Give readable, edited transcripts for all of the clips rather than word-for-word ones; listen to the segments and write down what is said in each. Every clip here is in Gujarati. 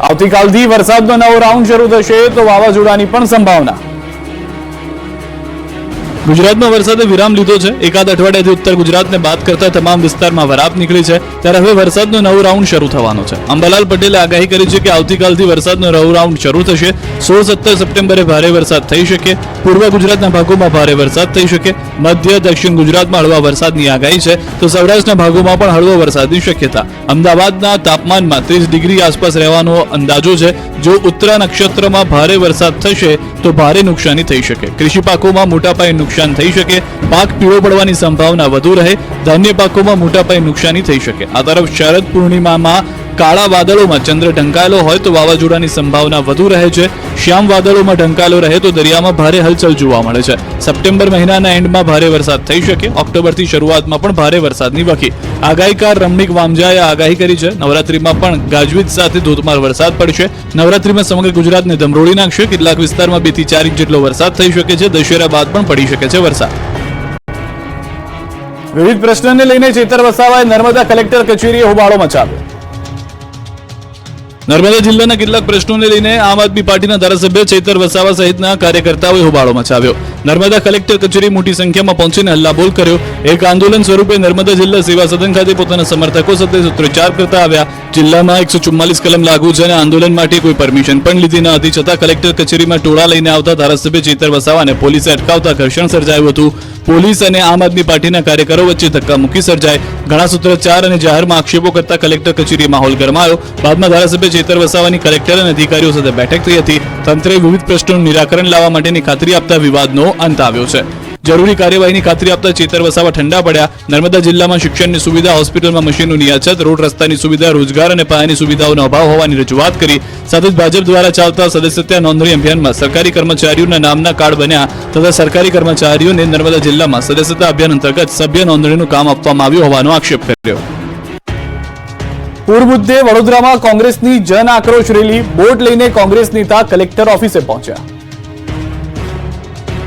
આવતીકાલથી વરસાદનો નવો રાઉન્ડ શરૂ થશે તો વાવાઝોડાની પણ સંભાવના. ગુજરાતમાં વરસાદે વિરામ લીધો છે. એકાદ અઠવાડિયાથી ઉત્તર ગુજરાતને બાદ કરતા તમામ વિસ્તારમાં વરાપ નીકળી છે. ત્યારે હવે વરસાદનો નવો રાઉન્ડ શરૂ થવાનો છે. અંબાલાલ પટેલે આગાહી કરી છે કે આવતીકાલથી વરસાદનો નવો રાઉન્ડ શરૂ થશે. 16-17 સપ્ટેમ્બરે ભારે વરસાદ થઈ શકે. પૂર્વ ગુજરાતના ભાગોમાં ભારે વરસાદ થઈ શકે. મધ્ય દક્ષિણ ગુજરાતમાં હળવા વરસાદની આગાહી છે તો સૌરાષ્ટ્રના ભાગોમાં પણ હળવો વરસાદની શક્યતા. અમદાવાદના તાપમાનમાં 30 ડિગ્રી આસપાસ રહેવાનો અંદાજો છે. જો ઉત્તરા નક્ષત્રમાં ભારે વરસાદ થશે તો ભારે નુકસાની થઈ શકે. કૃષિ પાકોમાં મોટા પાયે નુકસાન થઈ શકે. પાક પીળો પડવાની સંભાવના વધુ રહે. ધાન્ય પાકોમાં મોટા પાયે નુકસાની થઈ શકે. આ તરફ શરદ પૂર્ણિમામાં કાળા વાદળોમાં ચંદ્ર ઢંકાયેલો હોય તો વાવાઝોડાની સંભાવના વધુ રહે છે. શ્યામ વાદળોમાં ઢંકાયેલો રહે તો દરિયામાં ભારે હલચલ જોવા મળે છે. સપ્ટેમ્બર મહિનાના એન્ડમાં ભારે વરસાદ થઈ શકે. ઓક્ટોબરથી શરૂઆતમાં પણ ભારે વરસાદની વકી. આગાહીકાર રમણીક વામજાએ આગાહી કરી છે. નવરાત્રીમાં પણ ગાજવીજ સાથે ધોધમાર વરસાદ પડશે. નવરાત્રીમાં સમગ્ર ગુજરાતને ધમરોળી નાખશે. કેટલાક વિસ્તારમાં 2 થી 4 ઇંચ જેટલો વરસાદ થઈ શકે છે. દશેરા બાદ પણ પડી શકે છે વરસાદ. વિવિધ પ્રશ્નને લઈને ચેતર વસાવાએ નર્મદા કલેક્ટર કચેરીએ હોબાળો મચાવ્યો. નર્મદા જિલ્લાના કેટલાક પ્રશ્નોને લઈને આમ આદમી પાર્ટીના ધારાસભ્ય ચેતર વસાવા સહિતના કાર્યકર્તાઓએ હોબાળો મચાવ્યો. નર્મદા કલેક્ટર કચેરી મોટી સંખ્યામાં પહોંચીને હલ્લાબોલ કર્યો. એક આંદોલન સ્વરૂપે નર્મદા જિલ્લા સેવા સદન ખાતે પોતાના સમર્થકો સાથે સૂત્રોચ્ચાર કરતા આવ્યા. જિલ્લામાં 144 કલમ લાગુ છે અને આંદોલન માટે કોઈ પરમિશન પણ લીધી ન હતી. છતાં કલેક્ટર કચેરીમાં ટોળા લઈને આવતા ધારાસભ્ય ચેતર વસાવાને પોલીસે અટકાવતા ઘર્ષણ સર્જાયું હતું. પોલીસ અને આમ આદમી પાર્ટીના કાર્યકરો વચ્ચે ધક્કામુક્કી સર્જાઈ. ઘણા સૂત્રોચ્ચાર અને જાહેરમાં આક્ષેપો કરતા કલેક્ટર કચેરી માહોલ ગરમાયો. બાદમાં ધારાસભ્ય ચેતર વસાવાની કલેક્ટર અને અધિકારીઓ સાથે બેઠક થઈ હતી. તંત્રે વિવિધ પ્રશ્નોનું નિરાકરણ લાવવા માટેની ખાતરી આપતા વિવાદનો અંત આવ્યો છે. જરૂરી કાર્યવાહીની ખાતરી આપતા ચેતર વસાવા ઠંડા પડ્યા. નર્મદા જિલ્લામાં શિક્ષણની સુવિધા, હોસ્પિટલમાં મશીનોની અછત, રોડ રસ્તાની સુવિધા, રોજગાર અને પાયાની સુવિધાઓનો અભાવ હોવાની રજૂઆત કરી. સાથે જ ભાજપ દ્વારા ચાલતા સદસ્યતા નોંધણી અભિયાનમાં સરકારી કર્મચારીઓના નામના કાર્ડ બન્યા તથા સરકારી કર્મચારીઓને નર્મદા જિલ્લામાં સદસ્યતા અભિયાન અંતર્ગત સભ્ય નોંધણીનું કામ આપવામાં આવ્યું હોવાનો આક્ષેપ કર્યો. પૂર મુદ્દે વડોદરામાં કોંગ્રેસની જન આક્રોશ રેલી. બોટ લઈને કોંગ્રેસ નેતા કલેક્ટર ઓફિસે પહોંચ્યા.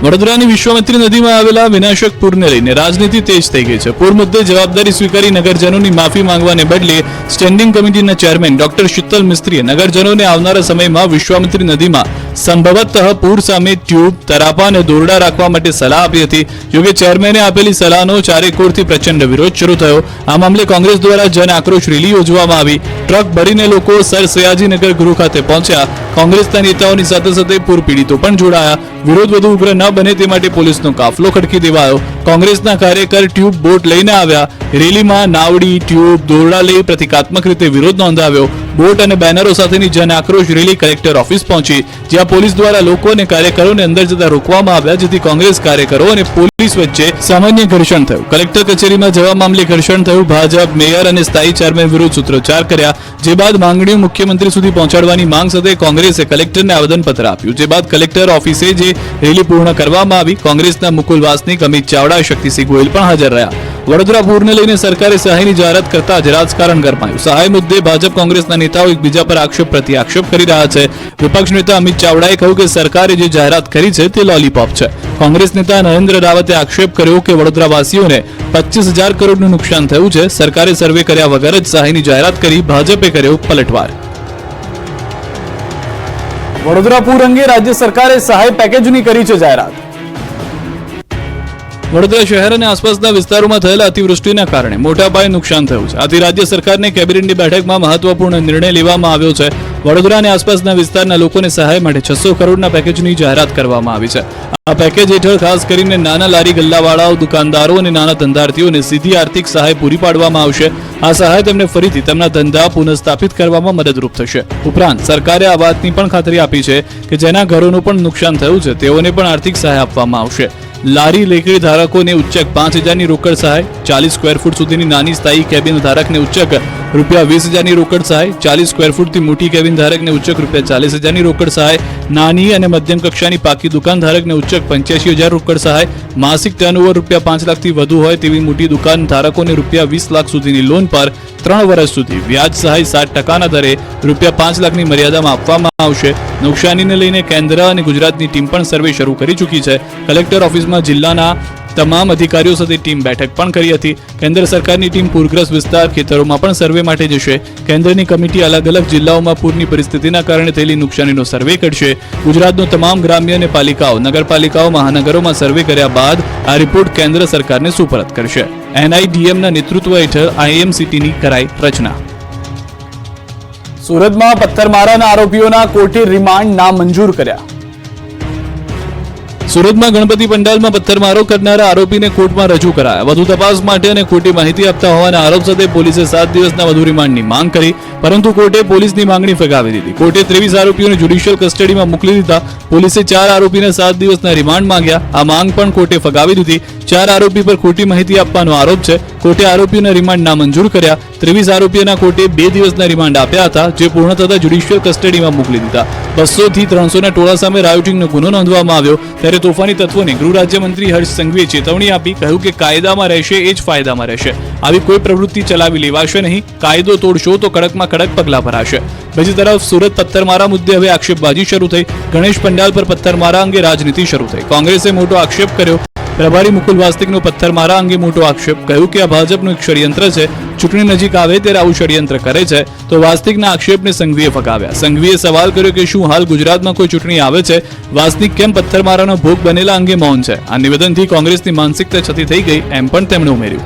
વડોદરાની વિશ્વામિત્રી નદીમાં આવેલા વિનાશક પૂરને લઈને રાજનીતિ તેજ થઈ ગઈ છે. પૂર મુદ્દે જવાબદારી સ્વીકારી નગરજનોની માફી માંગવાને બદલે સ્ટેન્ડિંગ કમિટીના ચેરમેન ડોક્ટર શીતલ મિસ્ત્રીએ નગરજનોને આવનારા સમયમાં વિશ્વામિત્રી નદીમાં સંભવતઃ પૂર સામે ટ્યુબ, તરાપા અને દોરડા રાખવા માટે સલાહ આપી હતી. જોકે ચેરમેને આપેલી સલાહનો ચારેકોરથી પ્રચંડ વિરોધ શરૂ થયો. આ મામલે કોંગ્રેસ દ્વારા જન આક્રોશ રેલી યોજવામાં આવી. ટ્રક ભરીને લોકો સર સયાજીનગર ગૃહ ખાતે પહોંચ્યા. કોંગ્રેસના નેતાઓની સાથે સાથે પૂર પીડિતો પણ જોડાયા. વિરોધ વધુ ઉગ્ર ન બને તે માટે પોલીસનો કાફલો ખડકી દેવાયો. કોંગ્રેસના કાર્યકર ટ્યુબ, બોટ લઈને આવ્યા. રેલીમાં નાવડી, ટ્યુબ, દોરડા લઈ પ્રતિકાત્મક રીતે વિરોધ નોંધાવ્યો. બોટ અને બેનરો સાથેની જન આક્રોશ રેલી કલેક્ટર ઓફિસ પહોંચી, જ્યાં પોલીસ દ્વારા લોકો અને કાર્યકરોને અંદર જતા રોકવામાં આવ્યા, જેથી કોંગ્રેસ કાર્યકરો અને પોલીસ વચ્ચે સામાન્ય ઘર્ષણ થયું. કલેક્ટર કચેરીમાં જવા મામલે ઘર્ષણ થયું. ભાજપ, મેયર અને સ્થાયી ચેરમેન વિરુદ્ધ સૂત્રોચ્ચાર કર્યા. જે બાદ માંગણીઓ મુખ્યમંત્રી સુધી પહોંચાડવાની માંગ સાથે કોંગ્રેસે કલેક્ટરને આવેદનપત્ર આપ્યું. જે બાદ કલેક્ટર ઓફિસે જે રેલી પૂર્ણ કરવામાં આવી. કોંગ્રેસના મુકુલ વાસનિક, અમિત ચાવડા, શક્તિસિંહ ગોહિલ પણ હાજર રહ્યા. વડોદરા પૂરને લઈને સરકારે સહાયની જાહેરાત કરતા જ રાજકારણ ગરમાયું. સહાય મુદ્દે ભાજપ કોંગ્રેસના નેતાઓ એકબીજા પર આક્ષેપ પ્રતિ આક્ષેપ કરી રહ્યા છે. વિપક્ષ નેતા અમિત ચાવડાએ કહ્યું કે સરકારે જે જાહેરાત કરી છે તે લોલીપોપ છે. કોંગ્રેસ નેતા નરેન્દ્ર રાવતે આક્ષેપ કર્યો કે વડોદરાવાસીઓને 25,000 કરોડનું નુકસાન થયું છે. સરકારે સર્વે કર્યા વગર જ સહાયની જાહેરાત કરી. ભાજપે કર્યો પલટવાર. વડોદરા પૂર અંગે રાજ્ય સરકારે સહાય પેકેજની કરી છે જાહેરાત. વડોદરા શહેર અને આસપાસના વિસ્તારોમાં થયેલા અતિવૃષ્ટિના કારણે મોટા પાયે નુકસાન થયું છે. આથી રાજ્ય સરકારની કેબિનેટની બેઠકમાં મહત્વપૂર્ણ નિર્ણય લેવામાં આવ્યો છે. વડોદરા અને આસપાસના વિસ્તારના લોકોને સહાય માટે 600 કરોડના પેકેજની જાહેરાત કરવામાં આવી છે. આ પેકેજ હેઠળ ખાસ કરીને નાના લારી ગલ્લાવાળાઓ, દુકાનદારો અને નાના ધંધાર્થીઓને સીધી આર્થિક સહાય પૂરી પાડવામાં આવશે. આ સહાય તેમને ફરીથી તેમના ધંધા પુનઃસ્થાપિત કરવામાં મદદરૂપ થશે. ઉપરાંત સરકારે આ વાતની પણ ખાતરી આપી છે કે જેના ઘરોનું પણ નુકસાન થયું છે તેઓને પણ આર્થિક સહાય આપવામાં આવશે. લારી લેકડી ધારકોને ઉચ્ચક 5,000ની રોકડ સહાય, 40 સ્ક્વેર ફૂટ સુધીની નાની સ્થાયી કેબિન ધારકને ઉચ્ચક ₹20,000ની રોકડ સહાય, 40 સ્ક્વેર ફૂટથી મોટી કેબિન ધારકને ઉચ્ચક ₹40,000ની રોકડ સહાય, નાની અને મધ્યમ કક્ષાની પાકી દુકાન ધારકને ઉચ્ચક 85,000 રોકડ સહાય, માસિક ટર્નઓવર ₹5 લાખથી વધુ હોય તેવી મોટી દુકાન ધારકોને ₹20 લાખ સુધીની લોન પર 3 વર્ષ સુધી વ્યાજ સહાય 7% દરે ₹5 લાખની મર્યાદામાં આપવામાં આવશે. નુકસાનીને લઈને કેન્દ્ર અને ગુજરાતની ટીમ પણ સર્વે શરૂ કરી ચૂકી છે. કલેક્ટર ઓફિસમાં જિલ્લાના તમામ અધિકારીઓ સાથે ટીમ બેઠક પણ કરી હતી. કેન્દ્ર સરકારની ટીમ પૂરગ્રસ્ત વિસ્તાર ખેતરોમાં પણ સર્વે માટે જશે. કેન્દ્રની કમિટી અલગ અલગ જિલ્લાઓમાં પૂરની પરિસ્થિતિના કારણે થયેલી નુકસાનીનો સર્વે કરશે. ગુજરાતનો તમામ ગ્રામ્ય અને પાલિકાઓ, નગરપાલિકાઓ, મહાનગરોમાં સર્વે કર્યા બાદ આ રિપોર્ટ કેન્દ્ર સરકારને સુપરત કરશે. NIDMના નેતૃત્વ હેઠળ IMCTની કરાઈ રચના. સુરતમાં પથ્થરમારાના આરોપીઓના કોર્ટે રિમાન્ડ નામંજૂર કર્યા. સુરતમાં ગણપતિ પંડાલમાં પથ્થરમારો કરનારા આરોપીને કોર્ટમાં રજૂ કરાયા. વધુ તપાસ માટે અને ખોટી માહિતી આપતા હોવાના આરોપ સાથે પોલીસે 7 દિવસના વધુ રિમાન્ડની માંગ કરી, પરંતુ કોર્ટે પોલીસની માંગણી ફગાવી દીધી. કોર્ટે 23 આરોપીઓને જ્યુડિશિયલ કસ્ટડીમાં મોકલી દીધા. પોલીસે 4 આરોપીને 7 દિવસના રિમાન્ડ માંગ્યા. આ માંગ પણ કોર્ટે ફગાવી દીધી. 4 આરોપી પર ખોટી માહિતી આપવાનો આરોપ છે. કોર્ટે આરોપીઓના રિમાન્ડ નામંજૂર કર્યા. 23 આરોપીઓના કોર્ટે 2 દિવસના રિમાન્ડ આપ્યા હતા, જે પૂર્ણ થતા જ્યુડિશિયલ કસ્ટડીમાં મોકલી દીધા. 200 થી 300ના ટોળા સામે રાયોટિંગનો ગુનો નોંધવામાં આવ્યો. ત્યારે તોફાની તત્વોને ગૃહ રાજ્યમંત્રી હર્ષ સંઘવીએ ચેતવણી આપી, કહ્યું કે કાયદામાં રહેશે એ જ ફાયદામાં રહેશે. આવી કોઈ પ્રવૃત્તિ ચલાવી લેવાશે નહીં. કાયદો તોડશો તો કડકમાં કડક પગલાં ભરાશે. બીજી તરફ સુરત પથ્થરમારા મુદ્દે હવે આક્ષેપબાજી શરૂ થઈ. ગણેશ પંડાલ પર પથ્થરમારા અંગે રાજનીતિ શરૂ થઈ. કોંગ્રેસે મોટો આક્ષેપ કર્યો. પ્રભારી મુકુલ વાસ્તિકનો પથ્થરમારા અંગે મોટો આક્ષેપ, કહ્યું કે આ ભાજપનું એક ષડયંત્ર છે. ચૂંટણી નજીક આવે ત્યારે આવું ષડયંત્ર કરે છે. તો વાસ્તિકના આક્ષેપને સંઘવીએ ફગાવ્યા. સંઘવીએ સવાલ કર્યો કે શું હાલ ગુજરાતમાં કોઈ ચૂંટણી આવે છે? વાસ્તિક કેમ પથ્થરમારાનો ભોગ બનેલા અંગે મૌન છે? આ નિવેદનથી કોંગ્રેસની માનસિકતા છતી થઈ ગઈ, એમ પણ તેમણે ઉમેર્યું.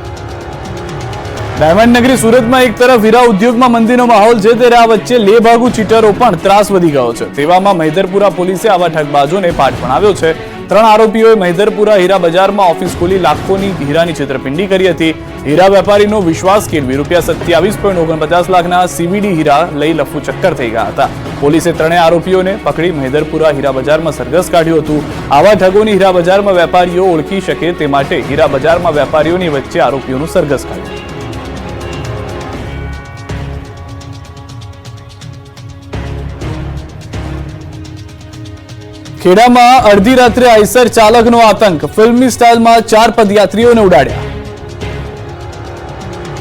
ડાયમંડ નગરી સુરતમાં એક તરફ હીરા ઉદ્યોગમાં મંદીનો માહોલ છે, ત્યારે આ વચ્ચે લેભાગુ ચીટરો પણ ત્રાસ વધી ગયો છે. તેવામાં મહિધરપુરા પોલીસે આવા ઠગબાજોને પાઠ ભણાવ્યો છે. 3 આરોપીઓએ મહિધરપુરા હીરા બજારમાં ઓફિસ ખોલી લાખોની હીરાની છેતરપિંડી કરી હતી. હીરા વેપારીનો વિશ્વાસ કેળવી ₹27.49 લાખના CVD હીરા લઈ લફુ ચક્કર થઈ ગયા હતા. પોલીસે 3 આરોપીઓને પકડી મહિધરપુરા હીરા બજારમાં સરઘસ કાઢ્યું હતું. આવા ઠગોની હીરા બજારમાં વેપારીઓ ઓળખી શકે તે માટે હીરા બજારમાં વેપારીઓની વચ્ચે આરોપીઓનું સરઘસ કાઢ્યું. ખેડામાં અડધી રાત્રે આઈસર ચાલકનો આતંક. ફિલ્મી સ્ટાઇલમાં 4 પદયાત્રીઓને ઉડાડ્યા.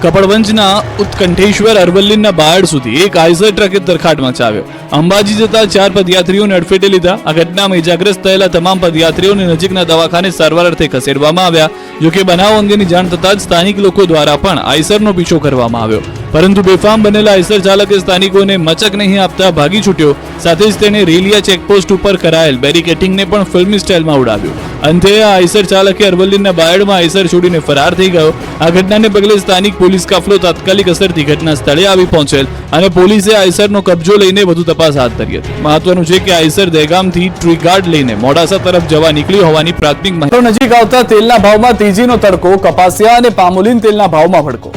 કપડવંજના ઉત્કંઠેશ્વર અરવલ્લીના બાયડ સુધી એક આઈસર ટ્રકે તરખાટ મચાવ્યો. અંબાજી જતા 4 પદયાત્રીઓને અડફેટે લીધા. આ ઘટનામાં ઇજાગ્રસ્ત થયેલા તમામ પદયાત્રીઓને નજીકના દવાખાને સારવાર અર્થે ખસેડવામાં આવ્યા. જોકે બનાવ અંગેની જાણ થતાં જ સ્થાનિક લોકો દ્વારા પણ આઈસરનો પીછો કરવામાં આવ્યો, પરંતુ બેફામ બનેલા આઈસર ચાલકે સ્થાનિકોને મચક નહીં આપતા ભાગી છૂટ્યો. સાથે જ તેણે રેલિયા ચેકપોસ્ટ ઉપર કરાયેલ બેરિકેટિંગને પણ ફિલ્મી સ્ટાઇલમાં ઉડાવ્યું. અંતે આ આઈસર ચાલકે અરવલ્લીના બાયડમાં આઈસર છોડીને ફરાર થઈ ગયો. આ ઘટનાને પગલે સ્થાનિક પોલીસ કાફલો તાત્કાલિક અસરથી ઘટના સ્થળે આવી પહોંચેલ અને પોલીસે આઈસરનો કબજો લઈને વધુ તપાસ હાથ ધરી હતી. મહત્વનું છે કે આઈસર દહેગામથી ટ્રીગાર્ડ લઈને મોડાસા તરફ જવા નીકળી હોવાની પ્રાથમિક માહિતી. નજીક આવતા તેલના ભાવમાં તેજીનો તડકો. કપાસિયા અને પામોલીન તેલના ભાવમાં ભડકો.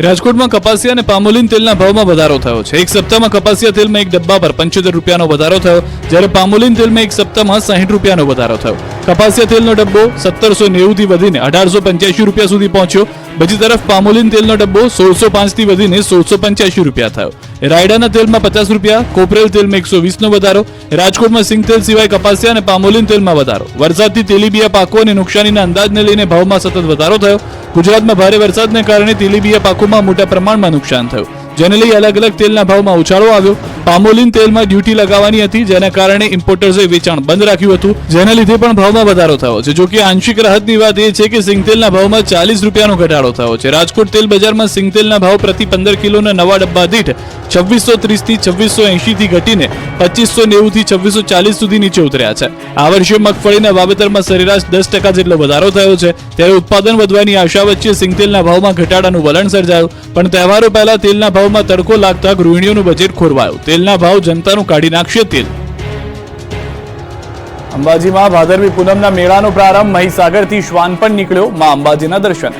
રાજકોટમાં કપાસિયા અને પામોલીન તેલના ભાવમાં વધારો થયો છે. એક સપ્તાહમાં કપાસિયા તેલમાં એક ડબ્બા પર ₹75 વધારો થયો, જ્યારે પામોલીન તેલમાં એક સપ્તાહમાં ₹60 વધારો થયો. કપાસિયા તેલનો ડબ્બો 1790 થી વધીને ₹1885 સુધી પહોંચ્યો. બીજી તરફ પામોલીન તેલનો ડબ્બો 1605 થી વધીને ₹1685 થયો. રાયડાના તેલમાં ₹50, કોપરેલ તેલમાં 120નો વધારો. રાજકોટમાં સિંગ તેલ સિવાય કપાસિયા અને પામોલીન તેલમાં વધારો. વરસાદથી તેલીબિયા પાકો અને નુકસાનીના અંદાજને લઈને ભાવમાં સતત વધારો થયો. ગુજરાતમાં ભારે વરસાદને કારણે તેલીબિયા પાકોમાં મોટા પ્રમાણમાં નુકસાન થયું, જેને લઈ અલગ અલગ તેલના ભાવમાં ઉછાળો આવ્યો. પામોલીન તેલમાં ડ્યુટી લગાવવાની હતી, જેના કારણે ઇમ્પોર્ટર્સે વેચાણ બંધ રાખ્યું હતું, જેના લીધે પણ ભાવમાં વધારો થયો છે. જોકે આંશિક રાહતની વાત એ છે કે સિંગ તેલના ભાવમાં ₹40નો ઘટાડો થયો છે. રાજકોટ તેલ બજારમાં સિંગ તેલના ભાવ પ્રતિ 15 કિલોના નવા ડબ્બા દીઠ 2630 થી 2680 થી ઘટીને 2590 થી 2640 સુધી નીચે ઉતર્યા છે. આ વર્ષે મગફળીના વાવેતરમાં સરેરાશ 10% જેટલો વધારો થયો છે, ત્યારે ઉત્પાદન વધવાની આશા વચ્ચે સિંગ તેલના ભાવમાં ઘટાડાનું વલણ સર્જાયું. પણ તહેવારો પહેલા તેલના ભાવમાં તડકો લાગતા ગૃહિણીઓનું બજેટ ખોરવાયું. તેલના ભાવ જનતાનું કાઢી નાખશે તેલ. અંબાજીમાં ભાદરવી પૂનમના મેળાનો પ્રારંભ. મહીસાગરથી શ્વાન પણ નીકળ્યો માં અંબાજીના દર્શને.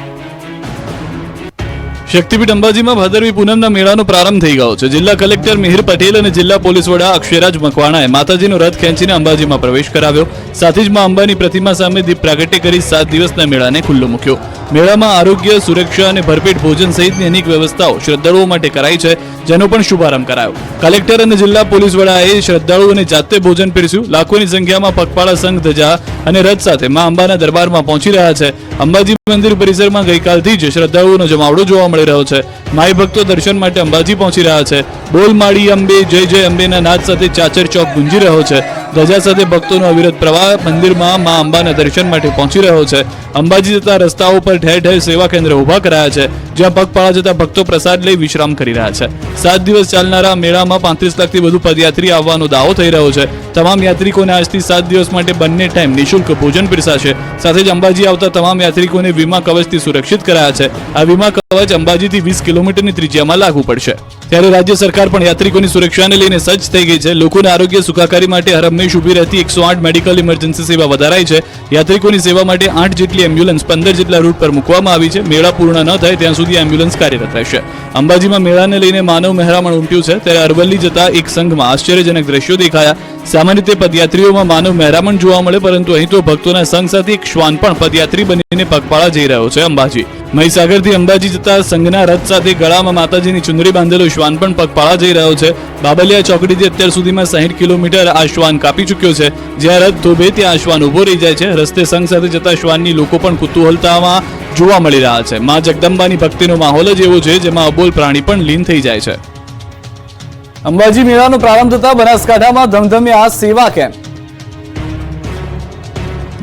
શક્તિપીઠ અંબાજીમાં ભાદરવી પૂનમના મેળાનો પ્રારંભ થઈ ગયો છે. જિલ્લા કલેક્ટર મિહિર પટેલ અને જિલ્લા પોલીસ વડા અક્ષયરાજ મકવાણાએ માતાજીનો રથ ખેંચીને અંબાજીમાં પ્રવેશ કરાવ્યો. સાથે જ માં અંબાની પ્રતિમા સામે દીપ પ્રાગટ્ય કરી 7 દિવસના મેળાને ખુલ્લો મૂક્યો. મેળામાં આરોગ્ય, સુરક્ષા અને ભરપેટ ભોજન સહિતની અનેક વ્યવસ્થાઓ શ્રદ્ધાળુઓ માટે કરાઈ છે. જેનો પણ શુભારંભ કરાયો. કલેક્ટર અને જિલ્લા પોલીસ વડાએ શ્રદ્ધાળુઓને જાતે ભોજન પીરસ્યું. લાખોની સંખ્યામાં પગપાળા સંઘ ધજા અને રથ સાથે મા અંબાના દરબારમાં પહોંચી રહ્યા છે. અંબાજી મંદિર પરિસરમાં ગઈકાલથી જ શ્રદ્ધાળુઓનો જમાવડો જોવા મળી રહ્યો છે. માઈ ભક્તો દર્શન માટે અંબાજી પહોંચી રહ્યા છે. બોલ માડી અંબે જય જય અંબેના નાદ સાથે ચાચર ચોક ગુંજી રહ્યો છે. ધજા સાથે ભક્તોનો અવિરત પ્રવાહ મંદિરમાં મા અંબાના દર્શન માટે પહોંચી રહ્યો છે. અંબાજી જતા રસ્તાઓ પર ઠેર ઠેર સેવા કેન્દ્ર ઉભા કરાયા છે, જ્યાં પગપાળા જતા ભક્તો પ્રસાદ લઈ વિશ્રામ કરી રહ્યા છે. 7 દિવસ ચાલનારા મેળામાં 35 લાખથી વધુ પદયાત્રી આવવાનો દાવો થઈ રહ્યો છે. તમામ યાત્રિકોને આજથી 7 દિવસ માટે બંને ટાઈમ નિઃશુલ્ક ભોજન પીરસાશે. સાથે જ અંબાજી આવતા તમામ યાત્રિકોને વીમા કવચથી સુરક્ષિત કરાયા છે. આ વીમા કવચ અંબાજીથી 20 કિલોમીટરની ત્રિજ્યામાં લાગુ પડશે. ત્યારે રાજ્ય સરકાર પણ યાત્રિકોની સુરક્ષાને લઈને સજ્જ થઈ ગઈ છે. લોકોના આરોગ્ય સુખાકારી માટે હરહંમેશ ઊભી રહેતી 108 મેડિકલ ઇમરજન્સી સેવા વધારાઈ છે. યાત્રિકોની સેવા માટે 8 જેટલી એમ્બ્યુલન્સ 15 જેટલા રૂટ પર મૂકવામાં આવી છે. મેળા પૂર્ણ ન થાય ત્યાં સુધી એમ્બ્યુલન્સ કાર્યરત રહેશે. અંબાજીમાં મેળાને લઈને માનવ મહેરામણ ઉમટ્યું છે, ત્યારે અરવલ્લી જતા એક સંઘમાં આશ્ચર્યજનક દ્રશ્યો દેખાયા. સામાન્ય રીતે પદયાત્રીઓમાં માનવ મહેરામણ જોવા મળે, પરંતુ અહીં તો ભક્તોના સંઘ સાથે એક શ્વાન પણ પદયાત્રી બનીને પગપાળા જઈ રહ્યો છે. અંબાજી મહીસાગરથી અંબાજી જતા સંઘના રથ સાથે ગળામાં માતાજીની ચુંદડી બાંધેલો શ્વાન પણ પગપાળા જઈ રહ્યો છે. બાબલિયા ચોકડીથી અત્યાર સુધીમાં 60 કિલોમીટર આ શ્વાન કાપી ચૂક્યો છે. જ્યાં રથ થોભે ત્યાં આ શ્વાન ઉભો રહી જાય છે. રસ્તે સંઘ સાથે જતા શ્વાનની લોકો પણ કુતૂહલતામાં જોવા મળી રહ્યા છે. માં જગદંબાની ભક્તિનો માહોલ જ એવો છે જેમાં અબોલ પ્રાણી પણ લીન થઈ જાય છે. અંબાજી મેળાનો પ્રારંભ થતા બનાસકાંઠામાં ધમધમ્યા સેવા કેમ્પ.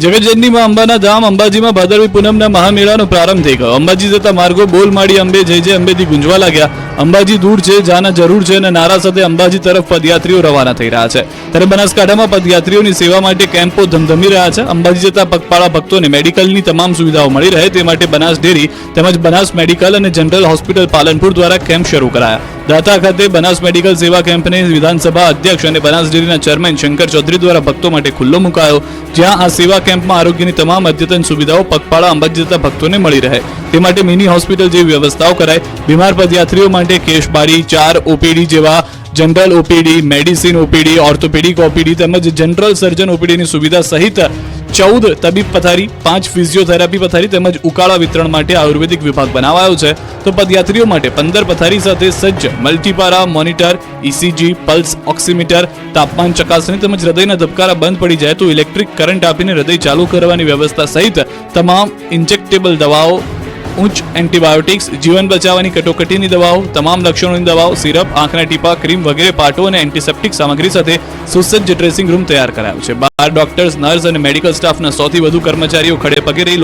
જગતજનની માં અંબાના ધામ અંબાજીમાં ભાદરવી પૂનમના મહામેળાનો પ્રારંભ થઈ ગયો. અંબાજી જતા માર્ગો બોલ માડી અંબે જય જય અંબેથી ગુંજવા લાગ્યા. અંબાજી દૂર છે, જાના જરૂર છે અને નારા સાથે અંબાજી તરફ પદયાત્રીઓ રવાના થઈ રહ્યા છે. ત્યારે બનાસકાંઠામાં પદયાત્રીઓની સેવા માટે કેમ્પો ધમધમી રહ્યા છે. અંબાજી જતા પગપાળા ભક્તોને મેડિકલની તમામ સુવિધાઓ મળી રહે તે માટે બનાસ ડેરી તેમજ બનાસ મેડિકલ અને જનરલ હોસ્પિટલ પાલનપુર દ્વારા કેમ્પ શરૂ કરાયા. દાતા ખાતે બનાસ મેડિકલ સેવા કેમ્પને વિધાનસભા અધ્યક્ષ અને બનાસ ડેરીના ચેરમેન શંકર ચૌધરી દ્વારા ભક્તો માટે ખુલ્લો મુકાયો, જ્યાં આ સેવા કેમ્પમાં આરોગ્યની તમામ અદ્યતન સુવિધાઓ પગપાળા અંબાજી જતા ભક્તોને મળી રહે તે માટે મિની હોસ્પિટલ જેવી વ્યવસ્થાઓ કરાય. બીમાર પદયાત્રીઓ માટે કેશબારી 4 ઓપીડી જેવા general OPD, medicine OPD, orthopaedic OPD તેમજ જનરલ સર્જન ઓપીડીની સુવિધા સહિત 14 તબીબ પથારી, 5 ફિઝિયોથેરાપી પથારી તેમજ ઉકાળા વિતરણ માટે આયુર્વેદિક વિભાગ બનાવાયો છે. તો પદયાત્રીઓ માટે 15 પથારી સાથે સજ્જ મલ્ટીપારા મોનિટર, ઇસીજી, પલ્સ ઓક્સિમીટર, તાપમાન ચકાસણી તેમજ હૃદયના ધબકારા બંધ પડી જાય તો ઇલેક્ટ્રિક કરંટ આપીને હૃદય ચાલુ કરવાની વ્યવસ્થા સહિત તમામ ઇન્જેક્ટેબલ દવાઓ, ઉચ્ચ એન્ટીબાયોટિક્સ, જીવન બચાવવાની કટોકટીની દવાઓ, તમામ લક્ષણોની દવાઓ, સિરપ, આંખના ટીપા, ક્રીમ વગેરે પાટો અને એન્ટિસેપ્ટિક સામગ્રી સાથે સુસજ્જ ડ્રેસિંગ રૂમ તૈયાર કરાયો છે. 12 ડોક્ટર્સ, નર્સ અને મેડિકલ સ્ટાફના 100થી વધુ કર્મચારીઓ ખડે પગે રહી